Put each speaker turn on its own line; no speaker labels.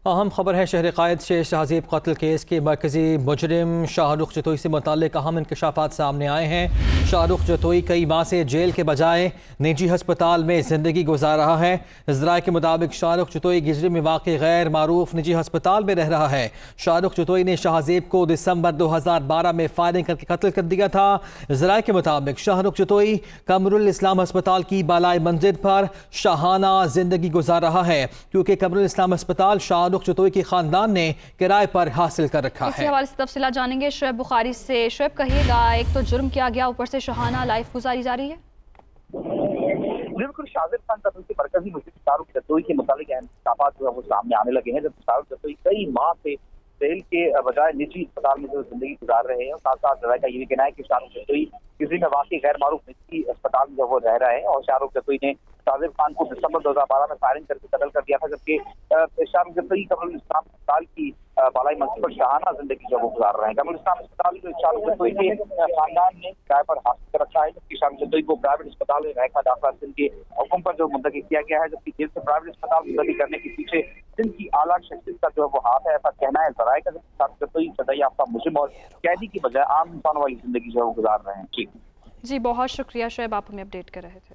اہم خبر ہے شہر قائد سے شہزیب قتل کیس کے مرکزی مجرم شاہ رخ جتوئی سے متعلق اہم انکشافات سامنے آئے ہیں۔ شاہ رخ جتوئی کئی ماہ سے جیل کے بجائے نجی ہسپتال میں زندگی گزار رہا ہے۔ ذرائع کے مطابق شاہ رخ جتوئی گجری میں واقع غیر معروف نجی ہسپتال میں رہ رہا ہے۔ شاہ رخ جتوئی نے شہزیب کو دسمبر 2012 میں فائرنگ کر کے قتل کر دیا تھا۔ ذرائع کے مطابق شاہ رخ جتوئی قمر الاسلام ہسپتال کی بالائی منزل پر شاہانہ زندگی گزار رہا ہے، کیونکہ قمر الاسلام ہسپتال شاہ رخ جتوئی کے خاندان نے کرائے پر حاصل کر رکھا ہے۔
اسی حوالے سے تفصیلات جانیں گے شعیب بخاری سے۔ شعیب کہیے گا، ایک تو جرم کیا گیا، اوپر سے شاہانہ لائف گزاری جا رہی ہے؟
بالکل، شاہزیب خان قتل کے مرکزی مجرم شاہ رخ جتوئی کے متعلق اہم انکشافات جو ہے وہ سامنے آنے لگے ہیں، جب شاہ رخ جتوئی کئی ماہ سے جیل کے بجائے نجی اسپتال میں جو زندگی گزار رہے ہیں، اور ساتھ ساتھ ذرائع کا یہ بھی کہنا ہے کہ شاہ رخ جتوئی کسی میں واقع غیر معروف نجی اسپتال میں جو وہ رہ رہے ہیں، اور شاہ رخ جتوئی نے شہزیب خان کو دسمبر 2012 میں فائرنگ کر کے قتل کر دیا تھا، جبکہ شاہ رخ جتوئی قمر الاسلام اسپتال کی بالائی منزل پر شاہانہ زندگی جو وہ گزار رہے ہیں۔ قمر الاسلام اسپتال شاہ رخ جتوئی کے خاندان نے کرائے پر حاصل کر رکھا ہے، جبکہ شاہ رخ جتوئی کو پرائیویٹ اسپتال میں رہائش کا داخلہ سندھ کے حکم پر جو منتقل کیا گیا ہے، جبکہ جیل سے پرائیویٹ اسپتال منتقل کرنے کے پیچھے سندھ کی اعلیٰ شخصیت کا جو ہے وہ ہاتھ ہے، ایسا کہنا ہے ذرائع کا۔ شاہ رخ جتوئی سزا یافتہ مجرم اور قیدی کی بجائے عام انسانوں والی زندگی جو ہے وہ گزار رہے ہیں۔
جی بہت شکریہ شعیب، آپ ہمیں اپڈیٹ کر رہے تھے۔